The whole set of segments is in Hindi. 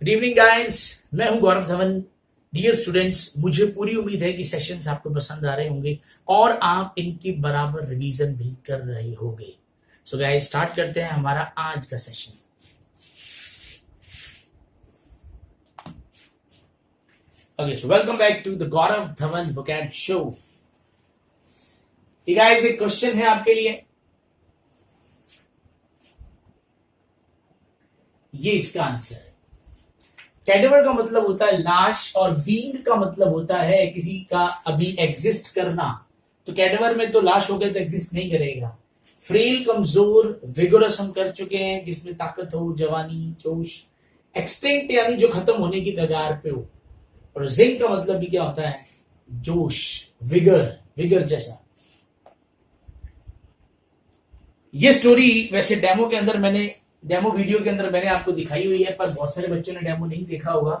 गुड इवनिंग गाइस, मैं हूं गौरव धवन। डियर स्टूडेंट्स, मुझे पूरी उम्मीद है कि सेशंस आपको पसंद आ रहे होंगे और आप इनकी बराबर रिवीजन भी कर रहे होंगे। सो गाइस, स्टार्ट करते हैं हमारा आज का session. Okay, so welcome back to the Gaurav Dhawan vocab show. Guys, एक क्वेश्चन है आपके लिए, ये इसका आंसर है। कैडेवर का मतलब होता है लाश और बीइंग का मतलब होता है किसी का अभी एग्जिस्ट करना। तो कैडेवर में तो लाश हो गया तो एग्जिस्ट नहीं करेगा। फ्रेल, कमजोर, विगोरस हम कर चुके हैं, जिसमें ताकत हो, जवानी, जोश। एक्सटिंक्ट यानी जो खत्म होने की कगार पे हो। और जिंक का मतलब भी क्या होता है? जोश, विगर जैसा। ये स्टोरी वैसे डेमो वीडियो के अंदर मैंने आपको दिखाई हुई है, पर बहुत सारे बच्चों ने डेमो नहीं देखा होगा।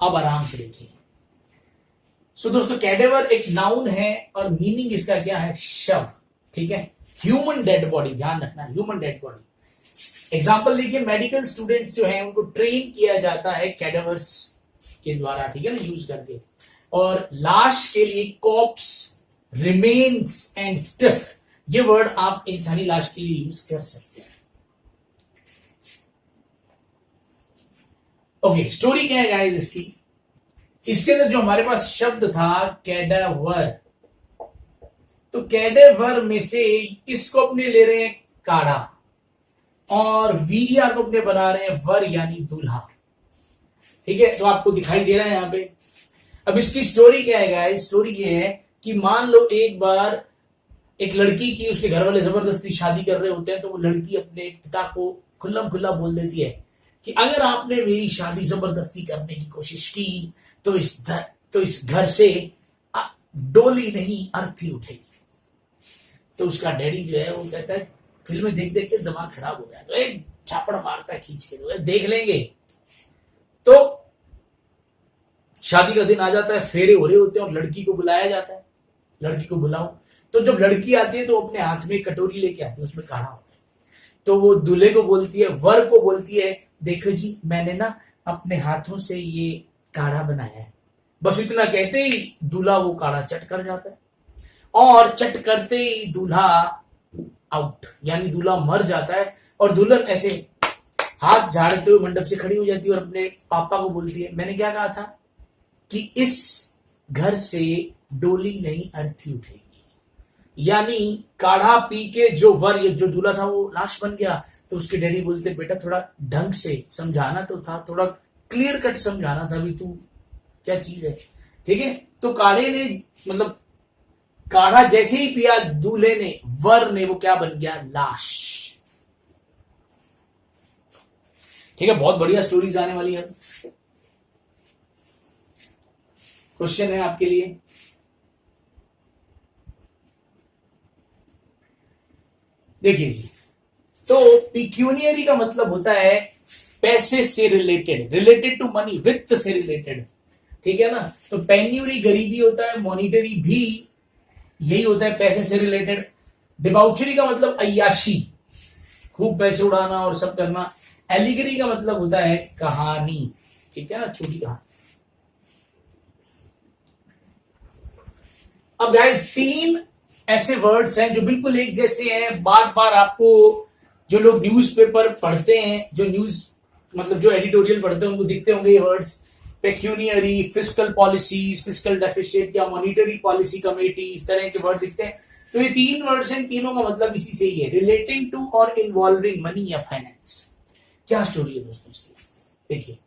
अब आराम से देखिए। सो दोस्तों, कैडेवर एक नाउन है और मीनिंग इसका क्या है? शव। ठीक है, ह्यूमन डेड बॉडी, ध्यान रखना, ह्यूमन डेड बॉडी। एग्जाम्पल देखिए, मेडिकल स्टूडेंट्स जो हैं उनको ट्रेन किया जाता है कैडेवर्स के द्वारा, ठीक है ना, यूज करके। और लाश के लिए कॉप्स, रिमेन्स एंड स्टिफ, ये वर्ड आप इंसानी लाश के लिए यूज कर सकते हैं। ओके, स्टोरी क्या है गाइस इसकी? इसके अंदर जो हमारे पास शब्द था कैडावर, तो कैडेवर में से इसको अपने ले रहे हैं काढ़ा और वीआर को अपने बना रहे हैं वर यानी दूल्हा। ठीक है, तो आपको दिखाई दे रहा है यहां पे। अब इसकी स्टोरी क्या है गाइस? स्टोरी ये है कि मान लो एक बार एक लड़की की उसके घर वाले जबरदस्ती शादी कर रहे होते हैं, तो वो लड़की अपने पिता को खुल्लम खुल्ला बोल देती है कि अगर आपने मेरी शादी जबरदस्ती करने की कोशिश की तो इस घर से डोली नहीं अर्थी उठेगी। तो उसका डैडी जो है वो कहता है, फिल्में देख देख के दिमाग खराब हो गया, तो एक छापड़ मारता है खींच के, तो देख लेंगे। तो शादी का दिन आ जाता है, फेरे हो रहे होते हैं और लड़की को बुलाया जाता है। लड़की को बुलाओ, तो जब लड़की आती है तो अपने हाथ में कटोरी लेके आती है, उसमें काढ़ा होता है। तो वो दूल्हे को बोलती है, वर को बोलती है, देखो जी मैंने ना अपने हाथों से ये काढ़ा बनाया है। बस इतना कहते ही दूल्हा वो काढ़ा चट कर जाता है और चट करते ही दूल्हा आउट, यानी दूल्हा मर जाता है। और दुल्हन ऐसे हाथ झाड़ते हुए मंडप से खड़ी हो जाती है और अपने पापा को बोलती है, मैंने क्या कहा था कि इस घर से डोली नहीं अर्थी उठेगी। यानी काढ़ा पी के जो दूल्हा था वो लाश बन गया। तो उसके डैडी बोलते, बेटा थोड़ा ढंग से समझाना तो था, थोड़ा क्लियर कट समझाना था भी, तू क्या चीज है। ठीक है, तो काढ़े ने मतलब काढ़ा जैसे ही पिया दूल्हे ने, वर ने, वो क्या बन गया? लाश। ठीक है, बहुत बढ़िया स्टोरीज आने वाली है। क्वेश्चन है आपके लिए, देखिए जी। तो पिक्यूनियरी का मतलब होता है पैसे से रिलेटेड टू मनी, वित्त से रिलेटेड। ठीक है ना, तो पेन्यूरी गरीबी होता है, मॉनिटरी भी यही होता है, पैसे से रिलेटेड। डिबाउचरी का मतलब अय्याशी, खूब पैसे उड़ाना और सब करना। एलिगरी का मतलब होता है कहानी, ठीक है ना, छोटी कहानी। अब गाइस, 3 ऐसे वर्ड्स हैं जो बिल्कुल एक जैसे हैं, बार बार आपको जो लोग न्यूज़पेपर पढ़ते हैं, जो न्यूज मतलब जो एडिटोरियल पढ़ते हैं, उनको दिखते होंगे ये words. Pecuniary, fiscal policies, fiscal deficit या मॉनिटरी पॉलिसी कमेटी, इस तरह के वर्ड दिखते हैं। तो ये 3 वर्ड्स हैं, तीनों का मतलब इसी से ही है, रिलेटिंग टू और इन्वॉल्विंग मनी या फाइनेंस। क्या स्टोरी है दोस्तों इसकी? देखिए,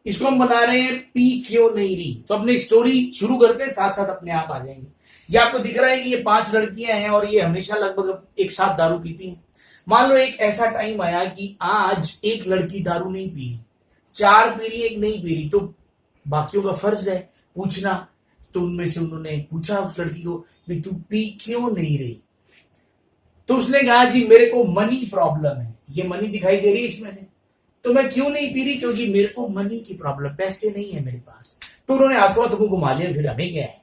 इसको हम बना रहे हैं पी क्यों नहीं रही। तो अपनी स्टोरी शुरू करते हैं, साथ साथ अपने आप आ जाएंगे। ये आपको दिख रहा है कि ये 5 लड़कियां हैं और ये हमेशा लगभग एक साथ दारू पीती हैं। मान लो एक ऐसा टाइम आया कि आज एक लड़की दारू नहीं पी रही, 4 पी रही, एक नहीं पी रही, तो बाकियों का फर्ज है पूछना। तो उनमें से उन्होंने पूछा उस लड़की को, भाई तू पी क्यों नहीं रही? तो उसने कहा, जी मेरे को मनी प्रॉब्लम है। ये मनी दिखाई दे रही है इसमें से, तो मैं क्यों नहीं पी रही? क्योंकि मेरे को मनी की प्रॉब्लम, पैसे नहीं है मेरे पास। तो उन्होंने हाथों हाथों को घुमा लिया, फिर हमें क्या है,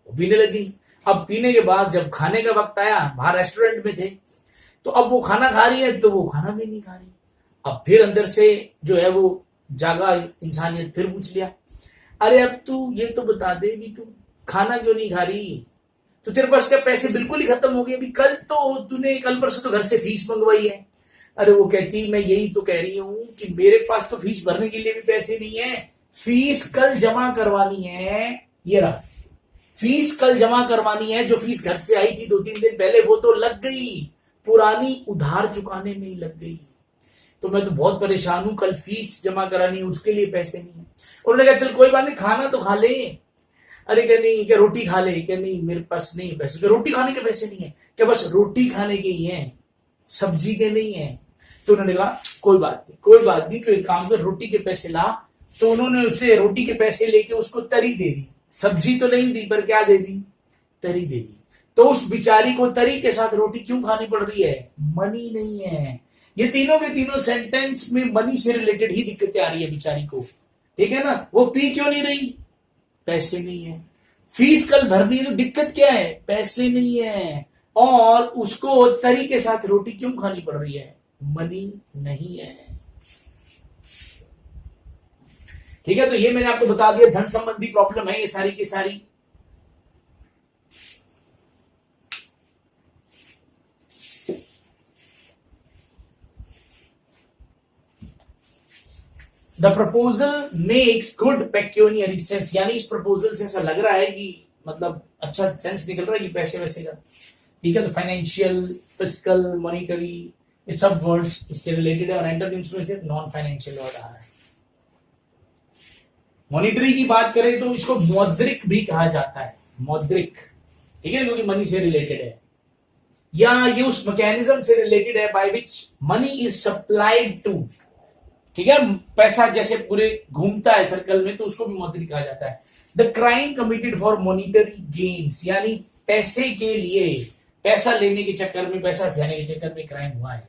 वो पीने लगी। अब पीने के बाद जब खाने का वक्त आया, बाहर रेस्टोरेंट में थे, तो अब वो खाना खा रही है तो वो खाना भी नहीं खा रही। अब फिर अंदर से जो है वो जागा इंसानियत, फिर पूछ लिया, अरे अब तू ये तो बता दे भी तू खाना क्यों नहीं खा रही, तो तेरे पास क्या पैसे बिल्कुल ही खत्म हो गए, अभी कल परसों तो घर से फीस मंगवाई है। अरे वो कहती मैं यही तो कह रही हूं कि मेरे पास तो फीस भरने के लिए भी पैसे नहीं है, फीस कल जमा करवानी है, ये रहा फीस कल जमा करवानी है, जो फीस घर से आई थी 2-3 दिन पहले वो तो लग गई, पुरानी उधार चुकाने में ही लग गई, तो मैं तो बहुत परेशान हूं, कल फीस जमा करानी है, उसके लिए पैसे नहीं है। उन्होंने कहा चल कोई बात नहीं, खाना तो खा ले। अरे क्या नहीं, क्या रोटी खा ले, क्या नहीं मेरे पास नहीं पैसे, क्या रोटी खाने के पैसे नहीं है, क्या बस रोटी खाने के ही हैं, सब्जी के नहीं है। तो उन्होंने कहा कोई बात नहीं, तो एक काम कर रोटी के पैसे ला। तो उन्होंने उससे रोटी के पैसे लेके उसको तरी दे दी, सब्जी तो नहीं दी पर क्या दे दी, तरी दे दी। तो उस बिचारी को तरी के साथ रोटी क्यों खानी पड़ रही है, मनी नहीं है। ये तीनों के तीनों सेंटेंस में मनी से रिलेटेड ही दिक्कतें आ रही है बिचारी को, ठीक है ना। वो पी क्यों नहीं रही, पैसे नहीं है। फीस कल भरनी है तो दिक्कत क्या है, पैसे नहीं है। और उसको तरी के साथ रोटी क्यों खानी पड़ रही है, मनी नहीं है, ठीक है। तो ये मैंने आपको बता दिया, धन संबंधी प्रॉब्लम है ये सारी की सारी। The proposal makes good pecuniary sense, यानी इस प्रपोजल से ऐसा लग रहा है कि मतलब अच्छा सेंस निकल रहा है कि पैसे वैसे का, ठीक है। तो फाइनेंशियल, फिजिकल, मॉनिटरी, ये सब वर्ड्स इससे रिलेटेड है, और एंटोनिम्स में से नॉन फाइनेंशियल वर्ड आ रहा है। मॉनिटरी की बात करें तो इसको मौद्रिक भी कहा जाता है, मौद्रिक, ठीक है, क्योंकि मनी से रिलेटेड है, या ये उस मैकेनिज्म से रिलेटेड है by which money is supplied to, ठीक है। पैसा जैसे पूरे घूमता है सर्कल में, तो उसको भी मौद्रिक कहा जाता है। The crime committed for monetary gains, यानी पैसे के लिए, पैसा लेने के चक्कर में, पैसा देने के चक्कर में क्राइम हुआ है।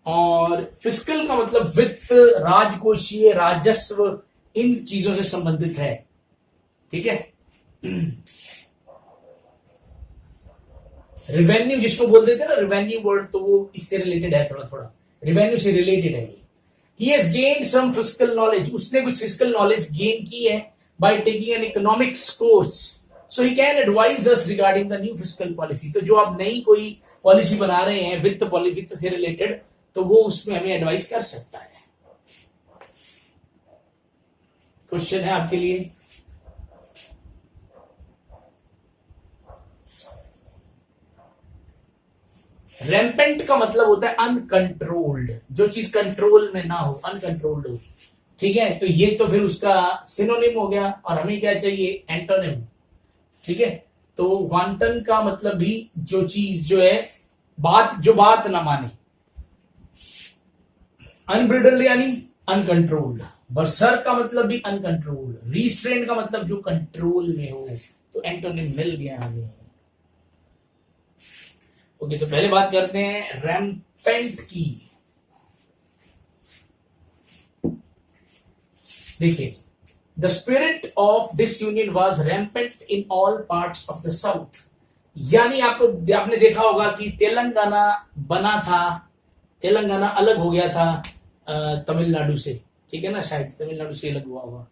और फिस्कल का मतलब वित्त, राजकोषीय, राजस्व, इन चीजों से संबंधित है, ठीक है। रिवेन्यू जिसको बोल देते हैं ना, रिवेन्यू वर्ड, तो वो इससे रिलेटेड है, थोड़ा थोड़ा रिवेन्यू से रिलेटेड है। He has gained some fiscal knowledge, उसने कुछ फिजिकल नॉलेज गेन की है by taking an economics course, so he can advise us regarding the new fiscal policy। तो जो आप नई कोई पॉलिसी बना रहे हैं वित्त से रिलेटेड, तो वो उसमें हमें एडवाइस कर सकता है। क्वेश्चन है आपके लिए, रैम्पेंट का मतलब होता है अनकंट्रोल्ड, जो चीज कंट्रोल में ना हो, अनकंट्रोल्ड हो, ठीक है। तो ये तो फिर उसका सिनोनिम हो गया, और हमें क्या चाहिए, एंटोनिम, ठीक है। तो वांटन का मतलब भी जो चीज जो है, जो बात ना माने, अनब्रिडल्ड यानी अनकंट्रोल्ड, बर्सर का मतलब भी अनकंट्रोल्ड, रिस्ट्रेन का मतलब जो कंट्रोल में हो, तो एंटोनिम मिल गया हमें। ओके, तो पहले बात करते हैं रैम्पेंट की। देखिए, the spirit of disunion was rampant in all parts of the south, यानी आपने देखा होगा कि तेलंगाना बना था, तेलंगाना अलग हो गया था तमिलनाडु से, ठीक है ना, शायद तमिलनाडु से अलग हुआ होगा।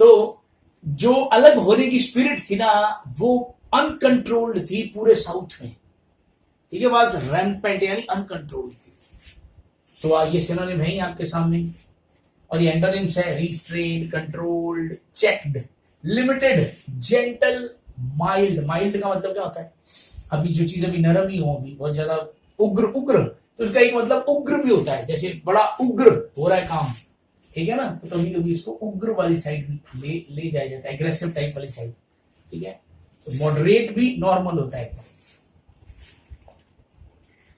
तो जो अलग होने की स्पिरिट थी ना, वो अनकंट्रोल्ड थी पूरे साउथ में, ठीक है। वाज रैम्पेंट यानी अनकंट्रोल्ड थी। तो ये सिनोनिम है ही आपके सामने, और ये एंटोनिम्स है restrained, controlled, checked, limited, gentle, mild. Mild का मतलब क्या होता है, अभी जो चीज अभी नरम ही हो, अभी बहुत ज्यादा उग्र, तो इसका एक मतलब उग्र भी होता है, जैसे बड़ा उग्र हो रहा है काम, ठीक है ना, तो कभी कभी इसको उग्र वाली साइड भी ले जाया जाता है, एग्रेसिव टाइप वाली साइड, ठीक है। तो मॉडरेट भी नॉर्मल होता है।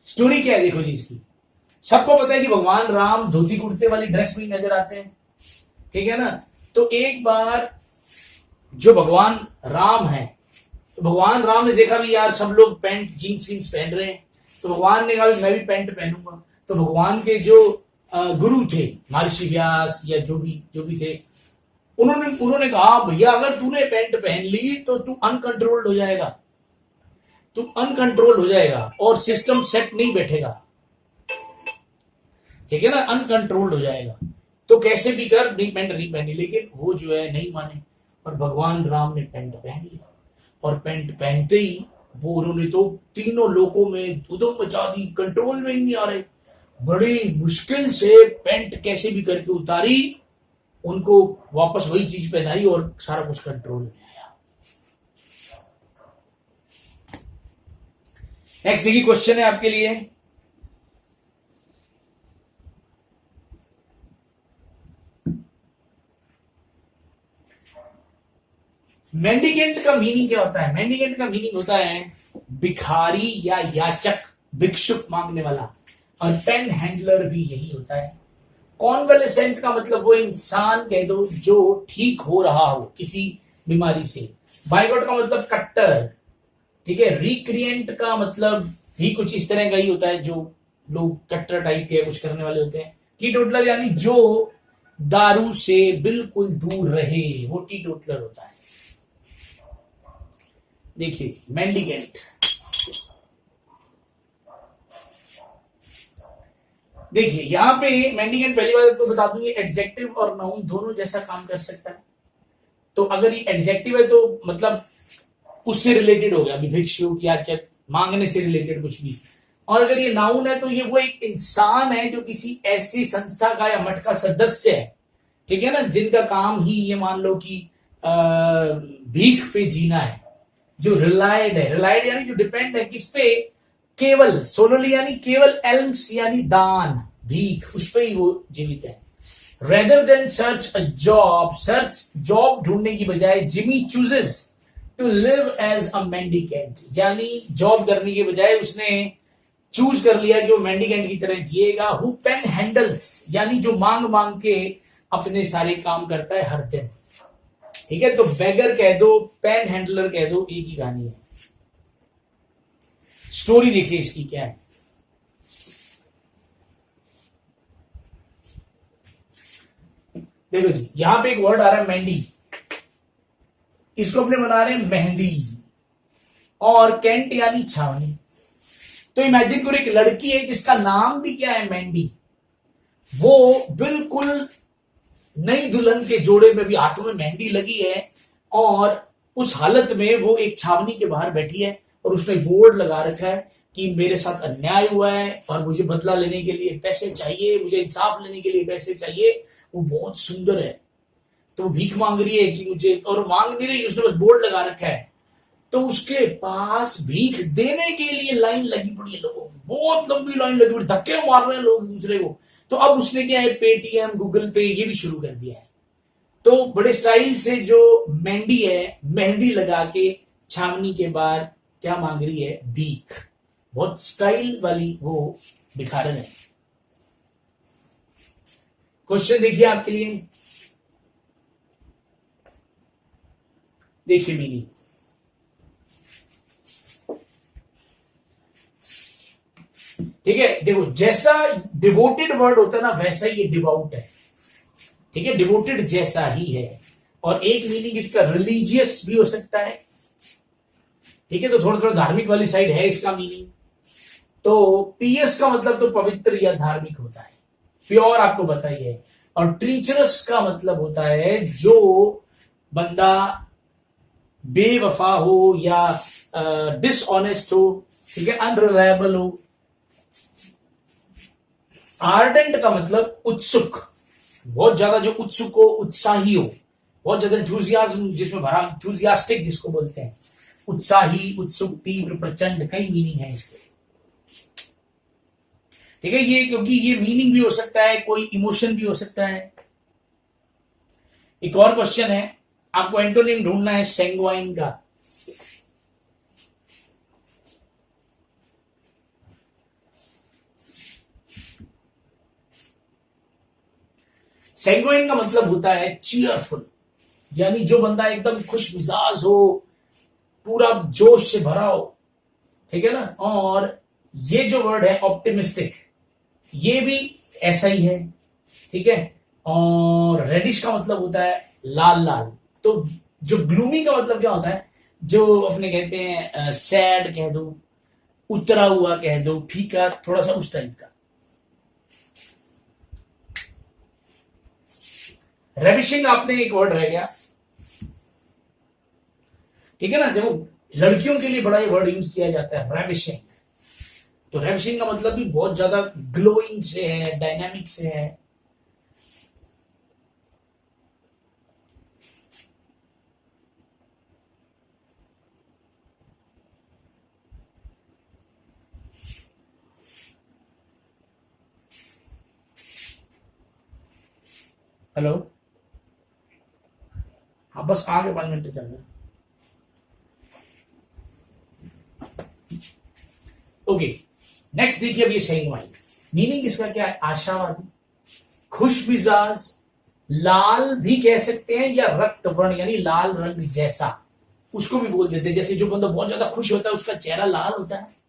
स्टोरी क्या है देखो जी इसकी, सबको पता है कि भगवान राम धोती कुर्ते वाली ड्रेस में नजर आते हैं, ठीक है ना। तो एक बार जो भगवान राम है, तो भगवान राम ने देखा भी यार सब लोग पैंट जीन्स वीन्स पहन रहे हैं, तो भगवान ने कहा मैं भी पैंट पहनूंगा। तो भगवान के जो गुरु थे, महर्षि व्यास या जो भी थे, उन्होंने कहा भैया अगर तूने पैंट पहन ली तो तू अनकंट्रोल्ड हो जाएगा, तो अनकंट्रोल हो जाएगा और सिस्टम सेट नहीं बैठेगा, ठीक है ना, अनकंट्रोल्ड हो जाएगा। तो कैसे भी कर नहीं पैंट नहीं पहनी, लेकिन वो जो है नहीं माने और भगवान राम ने पैंट पहन लिया। और पैंट पहनते ही वो उन्होंने तो तीनों लोगों में उधम मचा दी, कंट्रोल में ही नहीं आ रहे, बड़ी मुश्किल से पैंट कैसे भी करके उतारी, उनको वापस वही चीज पहनाई और सारा कुछ कंट्रोल में आया। नेक्स्ट देखिए क्वेश्चन है आपके लिए, मेंडिकेंट का मीनिंग क्या होता है? मेंडिकेंट का मीनिंग होता है भिखारी या याचक, भिक्षुक मांगने वाला, और पेन हैंडलर भी यही होता है। कॉन्वेलेसेंट का मतलब वो इंसान कह दो जो ठीक हो रहा हो किसी बीमारी से। बाइगॉट का मतलब कट्टर, ठीक है। रिक्रिएंट का मतलब भी कुछ इस तरह का ही होता है, जो लोग कट्टर टाइप के कुछ करने वाले होते हैं। टीटोटलर यानी जो दारू से बिल्कुल दूर रहे, वो टीटोटलर होता है। देखिए मेंडिकेंट, देखिए यहां पे मेंडिकेंट पहली बात तो बता दूं, ये एडजेक्टिव और नाउन दोनों जैसा काम कर सकता है। तो अगर ये एडजेक्टिव है तो मतलब उससे रिलेटेड हो गया, अभी भिक्षुक याचक, मांगने से रिलेटेड कुछ भी। और अगर ये नाउन है तो ये वो एक इंसान है जो किसी ऐसी संस्था का या मठ का सदस्य है, ठीक है ना, जिनका काम ही ये मान लो कि भीख पे जीना है, जो रिलायड है। रिलायड यानी जो डिपेंड है किस पे? केवल, सोलोली यानी केवल, एल्म्स यानी दान, भीख, उस पे ही वो जीवित है। Rather than search a job, search job ढूंढने की बजाय Jimmy chooses to live as a mendicant, यानी जॉब करने के बजाय उसने चूज कर लिया कि वो मेंडिकेंट की तरह जिएगा। हु पेन हैंडल्स, यानी जो मांग मांग के अपने सारे काम करता है हर दिन, ठीक है। तो बेगर कह दो, पेन हैंडलर कह दो, एक ही कहानी है। स्टोरी देखिए इसकी क्या है। देखो जी, यहां पे एक वर्ड आ रहा है मेहंदी, इसको अपने बना रहे हैं मेहंदी, और कैंट यानी छावनी। तो इमेजिन करो एक लड़की है जिसका नाम भी क्या है? मेहंदी। वो बिल्कुल नई दुल्हन के जोड़े में भी हाथों में मेहंदी लगी है, और उस हालत में वो एक छावनी के बाहर बैठी है और उसने बोर्ड लगा रखा है कि मेरे साथ अन्याय हुआ है और मुझे बदला लेने के लिए पैसे चाहिए, मुझे इंसाफ लेने के लिए पैसे चाहिए। वो बहुत सुंदर है, तो वो भीख मांग रही है कि मुझे, और मांग नहीं रही, उसने बस बोर्ड लगा रखा है। तो उसके पास भीख देने के लिए लाइन लगी पड़ी है लोगों की, बहुत लंबी लाइन लगी पड़ी, धक्के मार रहे हैं लोग दूसरे को। तो अब उसने क्या है, पेटीएम, गूगल पे ये भी शुरू कर दिया है। तो बड़े स्टाइल से जो मेहंदी है, मेहंदी लगा के छावनी के बाहर क्या मांग रही है? भीख। बहुत स्टाइल वाली वो भिखारन है। क्वेश्चन देखिए आपके लिए, देखिए मीनिंग, ठीक है। देखो जैसा डिवोटेड वर्ड होता है ना, वैसा ही ये डिवाउट है, ठीक है। डिवोटेड जैसा ही है। और एक मीनिंग इसका रिलीजियस भी हो सकता है, ठीक है। तो थोड़ा थोड़ा धार्मिक वाली साइड है इसका मीनिंग। तो पीएस का मतलब तो पवित्र या धार्मिक होता है, प्योर आपको पता ही है। और ट्रीचरस का मतलब होता है जो बंदा बेवफा हो या डिसऑनेस्ट हो, ठीक है, अनरिलायबल हो। आर्डेंट का मतलब उत्सुक, बहुत ज्यादा जो उत्सुक हो, उत्साही हो, बहुत ज्यादा इंथुजियाज्म जिसमें भरा, इंथुजियास्टिक जिसको बोलते हैं, उत्साही, उत्सुक, तीव्र, प्रचंड, कई मीनिंग है इसके, ठीक है। ये क्योंकि ये मीनिंग भी हो सकता है, कोई इमोशन भी हो सकता है। एक और क्वेश्चन है, आपको एंटोनिम ढूंढना है सैंग्वाइन का। सैंग्वाइन का मतलब होता है चीयरफुल, यानी जो बंदा एकदम खुश मिजाज हो, पूरा जोश से भरा हो, ठीक है ना। और ये जो वर्ड है ऑप्टिमिस्टिक, ये भी ऐसा ही है, ठीक है। और रेडिश का मतलब होता है लाल लाल। तो जो ग्लूमी का मतलब क्या होता है? जो अपने कहते हैं सैड कह दो, उतरा हुआ कह दो, फीका, थोड़ा सा उस टाइप का। रेविशिंग आपने एक वर्ड रह गया, ठीक है ना। देखो लड़कियों के लिए बड़ा ये वर्ड यूज किया जाता है रेविशिंग। तो रेविशिंग का मतलब भी बहुत ज्यादा ग्लोइंग से है, डायनामिक से है। हेलो, हाँ बस आगे 5 मिनट चल रहे हैं। ओके, नेक्स्ट देखिए अब ये सैंग्वाइन, मीनिंग इसका क्या है? आशावादी, खुश मिजाज, लाल भी कह सकते हैं, या रक्त वर्ण यानी लाल रंग जैसा, उसको भी बोल देते हैं। जैसे जो बंदा बहुत ज्यादा खुश होता है उसका चेहरा लाल होता है।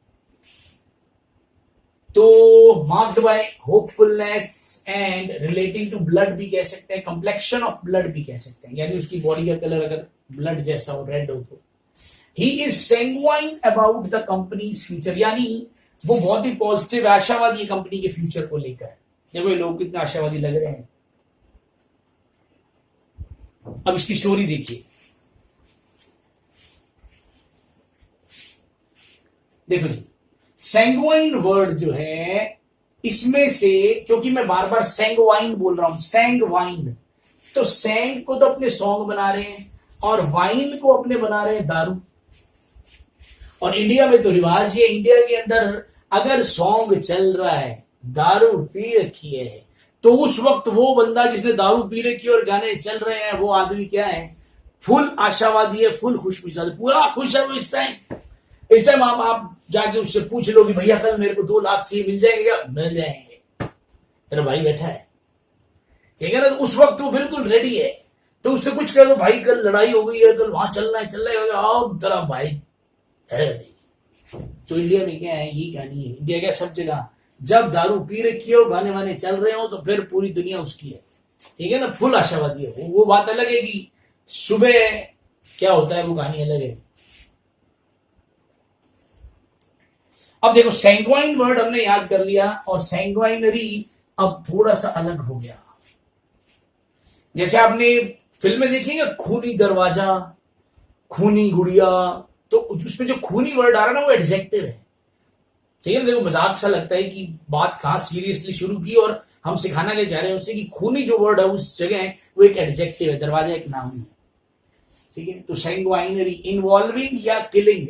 तो marked by hopefulness and relating to blood भी कह सकते हैं, कंप्लेक्शन ऑफ ब्लड भी कह सकते हैं, यानी उसकी बॉडी का कलर अगर ब्लड जैसा हो, रेड हो तो। He is sanguine about the company's future, यानी वो बहुत ही पॉजिटिव आशावादी कंपनी के फ्यूचर को लेकर। देखो ये लोग कितने आशावादी लग रहे हैं। अब इसकी स्टोरी देखिए। देखो जी, सैंग्वाइन वर्ड जो है इसमें से, क्योंकि मैं बार बार सैंग्वाइन बोल रहा हूं, सैंग्वाइन, तो सैंग को तो अपने सॉन्ग बना रहे हैं और वाइन को अपने बना रहे हैं दारू। और इंडिया में तो रिवाज ये, इंडिया के अंदर अगर सॉन्ग चल रहा है, दारू पी रखी है, तो उस वक्त वो बंदा जिसने दारू पी रखी है और गाने चल रहे हैं, वो आदमी क्या है? फुल आशावादी है, फुल खुशमिजाज, पूरा खुश है वो इस टाइम। इस टाइम आप जाके उससे पूछ लो कि भैया कल मेरे को 2 लाख चाहिए, मिल जाएंगे क्या? मिल जाएंगे, तेरा भाई बैठा है, ठीक है ना। तो उस वक्त वो बिल्कुल रेडी है। तो उससे कुछ कह दो, भाई कल लड़ाई हो गई है, कल वहां चलना है, चल रहा है, आओ तेरा भाई है। तो इंडिया में क्या है, ये कहानी है। इंडिया क्या, सब जगह जब दारू पी रखी हो, गाने वाने चल रहे हो, तो फिर पूरी दुनिया उसकी है, ठीक है ना, फुल आशावादी है। वो बात अलग है कि सुबह क्या होता है, वो कहानी अलग है। अब देखो सैंग्वाइन वर्ड हमने याद कर लिया, और सैंग्वाइनरी अब थोड़ा सा अलग हो गया। जैसे आपने फिल्में देखी है, खूनी दरवाजा, खूनी गुड़िया, तो उसमें जो खूनी वर्ड आ रहा है ना, वो एडजेक्टिव है, ठीक है। देखो मजाक सा लगता है कि बात कहां सीरियसली शुरू की, और हम सिखाना क्या चाह रहे हैं उससे कि खूनी जो वर्ड है उस जगह वो एक एडजेक्टिव है, दरवाजा एक नाम है, ठीक है। तो सैंग्वाइनरी, इन्वॉल्विंग या किलिंग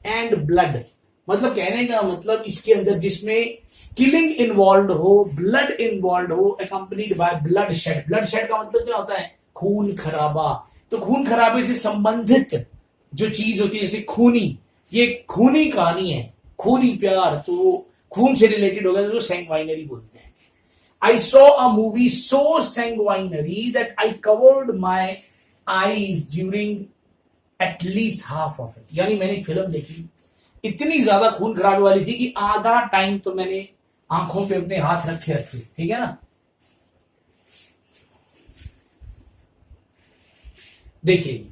एंड ब्लड, मतलब कहने का मतलब इसके अंदर जिसमें किलिंग इन्वॉल्व हो, ब्लड इन्वॉल्व हो, accompanied by blood shed. Blood shed का मतलब क्या होता है? खून खराबा। तो खून खराबे से संबंधित जो चीज होती है, जैसे खूनी, ये खूनी कहानी है, खूनी प्यार, तो खून से रिलेटेड होगा, तो सैंग्वाइनरी बोलते हैं। I saw a movie so sanguinary that I covered my eyes during at least half of it, यानी मैंने फिल्म देखी, इतनी ज्यादा खून खराबे वाली थी कि आधा टाइम तो मैंने आंखों पे अपने हाथ रखे, ठीक है ना। देखिए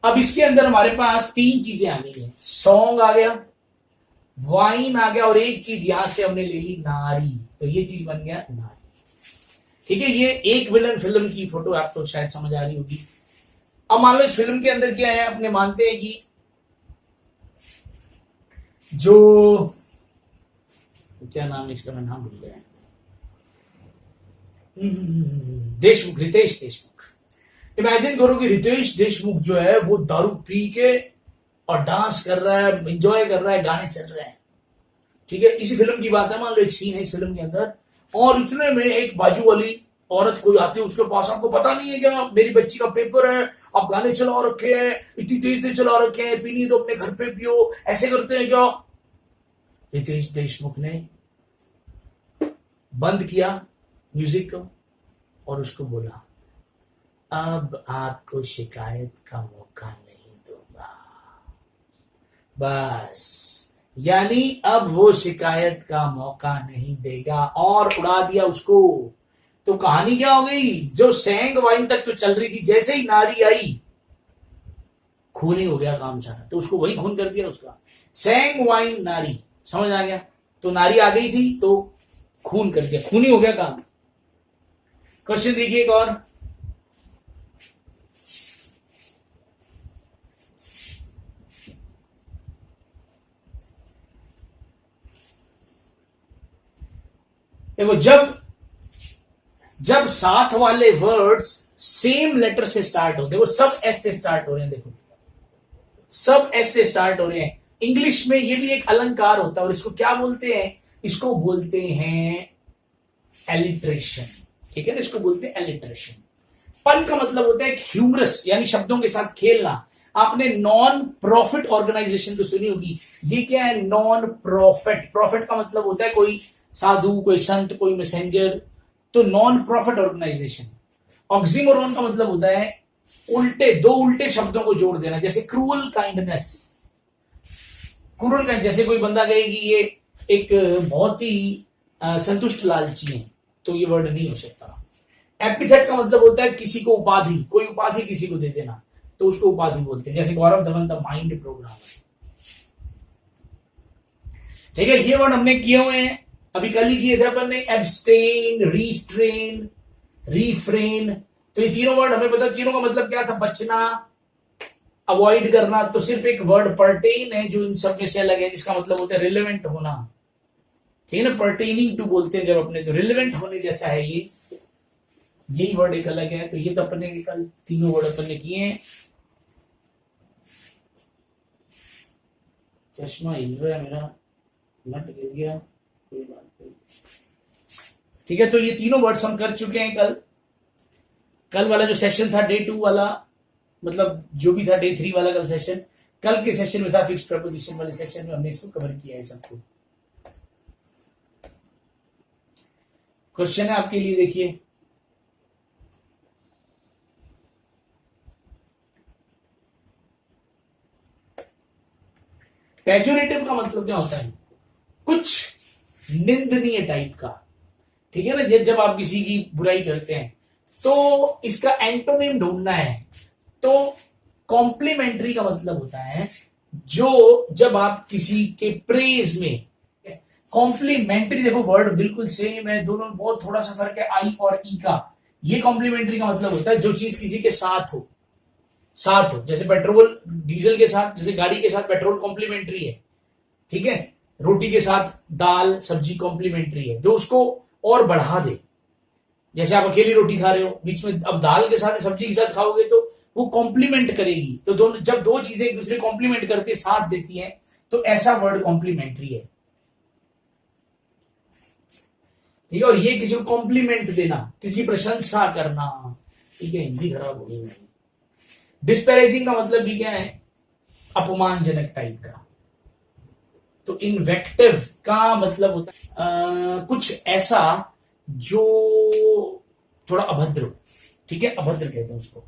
अब इसके अंदर हमारे पास 3 चीजें आ गई हैं, सॉन्ग आ गया, वाइन आ गया, और एक चीज यहां से हमने ले ली, नारी। तो ये चीज बन गया नारी, ठीक है। ये एक विलन फिल्म की फोटो आपको शायद समझ आ रही होगी। अब मान लो इस फिल्म के अंदर क्या है, अपने मानते हैं कि जो, क्या नाम है इसका, मैं नाम भूल गया, देशमुख, रितेश देशमुख। इमेजिन करो कि रितेश देशमुख जो है वो दारू पी के और डांस कर रहा है, एंजॉय कर रहा है, गाने चल रहे हैं, ठीक है। इसी फिल्म की बात है, मान लो एक सीन है इस फिल्म के अंदर, और इतने में एक बाजू वाली औरत कोई आती है उसके पास, आपको पता नहीं है क्या, मेरी बच्ची का पेपर है, आप गाने चला रखे हैं, इतनी तेज तेज चला रखे हैं, पीनी तो अपने घर पे पियो, ऐसे करते हैं क्या? रितेश देशमुख ने बंद किया म्यूजिक को और उसको बोला, अब आपको शिकायत का मौका नहीं दूंगा, बस। यानी अब वो शिकायत का मौका नहीं देगा, और उड़ा दिया उसको। तो कहानी क्या हो गई, जो सैंग वाइन तक तो चल रही थी, जैसे ही नारी आई, खून ही हो गया काम सारा, तो उसको वही खून कर दिया उसका। सेंग वाइन नारी, समझ आ गया, तो नारी आ गई थी तो खून कर दिया, खून ही हो गया काम। क्वेश्चन देखिए एक और, देखो जब साथ वाले वर्ड्स सेम लेटर से स्टार्ट होते, देखो सब एस से स्टार्ट हो रहे हैं, देखो सब एस से स्टार्ट हो रहे हैं। इंग्लिश में ये भी एक अलंकार होता है और इसको क्या बोलते हैं, इसको बोलते हैं एलिट्रेशन, ठीक है ना, इसको बोलते हैं एलिट्रेशन। पन का मतलब होता है ह्यूमरस, यानी शब्दों के साथ खेलना। आपने नॉन प्रॉफिट ऑर्गेनाइजेशन तो सुनी होगी, ये क्या है, नॉन प्रॉफिट। प्रॉफिट का मतलब होता है कोई साधु, कोई संत, कोई मैसेंजर, तो नॉन प्रॉफिट ऑर्गेनाइजेशन। ऑक्सीमोरॉन का मतलब होता है उल्टे, दो उल्टे शब्दों को जोड़ देना, जैसे क्रूअल काइंडनेस, क्रूअल काइंड, जैसे कोई बंदा कहे कि ये एक बहुत ही संतुष्ट लालची है, तो ये वर्ड नहीं हो सकता। एपिथेट का मतलब होता है किसी को उपाधि, कोई उपाधि किसी को दे देना, तो उसको उपाधि बोलते हैं, जैसे गौरव धवन द माइंड प्रोग्राम। ठीक है, ये वर्ड हमने किए हुए हैं, अभी कल ही किए थे अपन ने, एब्सटेन, रीस्ट्रेन, रीफ्रेन। तो ये तीनों वर्ड हमें पता, तीनों का मतलब क्या था, बचना, अवॉइड करना। तो सिर्फ एक वर्ड पर्टेन है जो इन सब में से अलग है, जिसका मतलब होता है रिलेवेंट होना, ठीक है ना, पर्टेनिंग टू बोलते हैं जब अपने, तो रिलेवेंट होने जैसा है ये, यही वर्ड एक अलग है। तो ये तो अपने कल तीनों वर्ड अपन ने किए हैं। चश्मा हिल रहा है मेरा, नट गिर गया, कोई बात नहीं, ठीक है। तो ये तीनों वर्ड्स हम कर चुके हैं कल वाला जो सेशन था डे 2 वाला, मतलब जो भी था डे 3 वाला कल सेशन, कल के सेशन में था फिक्स प्रपोजिशन वाले सेशन में हमने इसको कवर किया है सबको। क्वेश्चन है आपके लिए, देखिए पेजोरेटिव का मतलब क्या होता है, कुछ निंदनीय टाइप का, ठीक है ना, जब आप किसी की बुराई करते हैं तो इसका एंटोनिम ढूंढना है। तो कॉम्प्लीमेंट्री का मतलब होता है जो जब आप किसी के प्रेज में, कॉम्प्लीमेंट्री, देखो वर्ड बिल्कुल सेम है, दोनों में बहुत थोड़ा सा फर्क है, आई और ई का। ये कॉम्प्लीमेंट्री का मतलब होता है जो चीज किसी के साथ हो, जैसे पेट्रोल डीजल के साथ, जैसे गाड़ी के साथ पेट्रोल कॉम्प्लीमेंट्री है, ठीक है, रोटी के साथ दाल सब्जी कॉम्प्लीमेंट्री है, जो उसको और बढ़ा दे। जैसे आप अकेली रोटी खा रहे हो, बीच में अब दाल के साथ सब्जी के साथ खाओगे तो वो कॉम्प्लीमेंट करेगी। तो दोनों, जब दो चीजें एक दूसरे कॉम्प्लीमेंट करती है, साथ देती हैं, तो ऐसा वर्ड कॉम्प्लीमेंट्री है, ठीक है। और ये किसी को कॉम्प्लीमेंट देना, किसी प्रशंसा करना, ठीक है, हिंदी खराब हो गई। डिस्पैरेजिंग का मतलब भी क्या है, अपमानजनक टाइप का। तो इन्वेक्टिव का मतलब होता है कुछ ऐसा जो थोड़ा अभद्र हो, ठीक है, अभद्र कहते हैं उसको,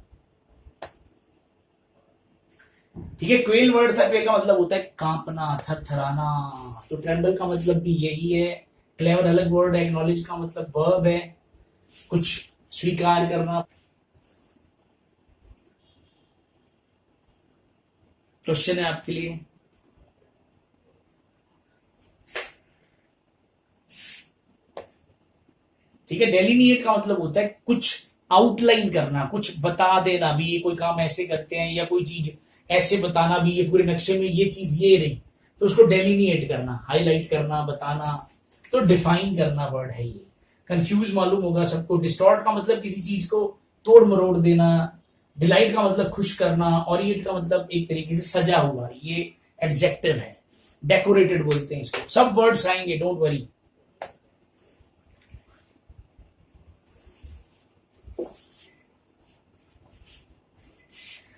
ठीक है। क्वेल वर्ड था, क्वेल का मतलब होता है कांपना, थरथराना। तो ट्रेंबल का मतलब भी यही है। क्लेवर अलग वर्ड है। एक्नॉलेज का मतलब वर्ब है, कुछ स्वीकार करना। क्वेश्चन है आपके लिए, ठीक है। डेलिनिएट का मतलब होता है कुछ आउटलाइन करना, कुछ बता देना भी, ये कोई काम ऐसे करते हैं, या कोई चीज ऐसे बताना भी, ये पूरे नक्शे में ये चीज ये रही, तो उसको डेलिनिएट करना, हाईलाइट करना, बताना। तो डिफाइन करना वर्ड है ये। कंफ्यूज मालूम होगा सबको। डिस्टॉर्ट का मतलब किसी चीज को तोड़ मरोड़ देना। डिलाइट का मतलब खुश करना। ऑरिएट का मतलब एक तरीके से सजा हुआ, ये एडजेक्टिव है। डेकोरेटेड बोलते हैं इसको। सब वर्ड्स आएंगे, डोंट वरी।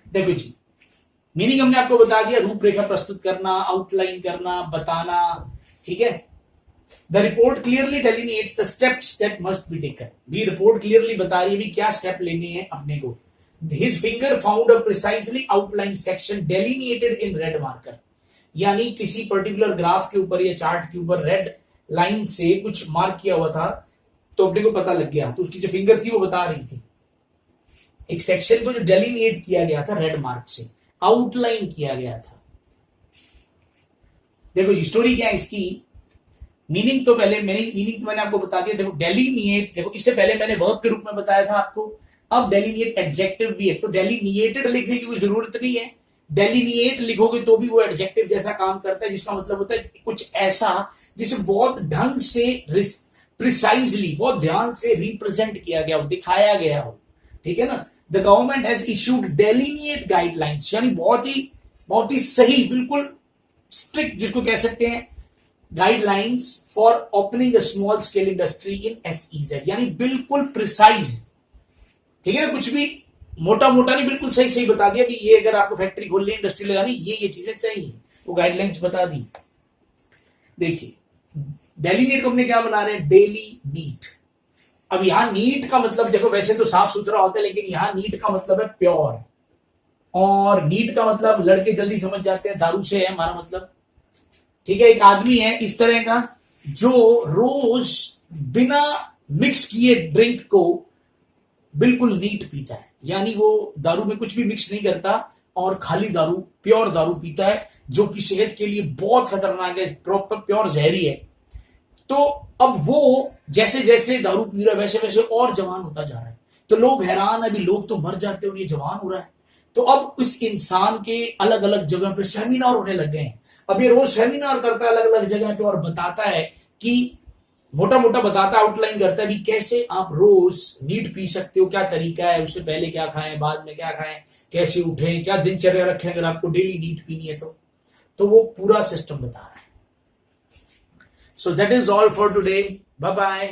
देखो जी, मीनिंग हमने आपको बता दिया। रूपरेखा प्रस्तुत करना, आउटलाइन करना, बताना, ठीक है। The report clearly delineates the steps that must be taken. भी रिपोर्ट क्लियरली बता रही है भी क्या स्टेप लेने हैं अपने को। His finger found a precisely outline section delineated in red marker. यानी किसी पर्टिकुलर ग्राफ के ऊपर या चार्ट के ऊपर रेड लाइन से कुछ मार्क किया हुआ था, तो अपने को पता लग गया। तो उसकी जो फिंगर थी वो बता रही थी एक सेक्शन को जो डेलिनेट किया गया था रेड मार्क से। आउटलाइन किया गया था। देखो जी स्टोरी क्या है इसकी, मीनिंग तो मैंने आपको बता दिया। देखो डेलीनिएट, देखो इससे पहले मैंने वर्ब के रूप में बताया था आपको, अब डेलीनिएट एडजेक्टिव भी है। तो डेलीनिएटेड लिखने की कोई जरूरत नहीं है, डेलीनिएट लिखोगे तो भी वो एडजेक्टिव जैसा काम करता है, जिसका मतलब होता है कुछ ऐसा जिसे बहुत ढंग से प्रिसाइजली, बहुत ध्यान से रिप्रेजेंट किया गया हो, दिखाया गया हो, ठीक है ना। The government has issued delineate guidelines, यानी बहुत ही सही, बिल्कुल स्ट्रिक्ट जिसको कह सकते हैं, guidelines for opening a small scale industry in SEZ, यानी बिल्कुल प्रिसाइज, ठीक है ना, कुछ भी मोटा मोटा नहीं, बिल्कुल सही सही बता दिया कि ये अगर आपको फैक्ट्री खोलनी, इंडस्ट्री लगानी, ये चीजें चाहिए, वो गाइडलाइंस बता दी। देखिए डेलीनिएट को अपने क्या बना रहे हैं, डेली नीट। अब यहां नीट का मतलब देखो वैसे तो साफ सुथरा होता है, लेकिन यहां नीट का मतलब है प्योर, और नीट का मतलब लड़के जल्दी समझ जाते हैं, दारू से है हमारा मतलब, ठीक है। एक आदमी है इस तरह का जो रोज बिना मिक्स किए ड्रिंक को बिल्कुल नीट पीता है, यानी वो दारू में कुछ भी मिक्स नहीं करता और खाली दारू, प्योर दारू पीता है, जो कि सेहत के लिए बहुत खतरनाक है, प्रॉपर प्योर जहरी है। तो अब वो जैसे जैसे दारू पी रहा है वैसे वैसे और जवान होता जा रहा है, तो लोग हैरान है, अभी लोग तो मर जाते हैं और ये जवान हो रहा है। तो अब इस इंसान के अलग अलग जगह पे सेमिनार होने लग गए हैं। अब ये रोज सेमिनार करता है अलग अलग जगह पे और बताता है कि मोटा मोटा बताता है, आउटलाइन करता है भी कैसे आप रोज नीट पी सकते हो, क्या तरीका है, उससे पहले क्या खाएं, बाद में क्या खाएं, कैसे उठें, क्या दिनचर्या रखें अगर आपको डेली नीट पीनी है तो वो पूरा सिस्टम बता रहा है। So that is all for today, bye bye.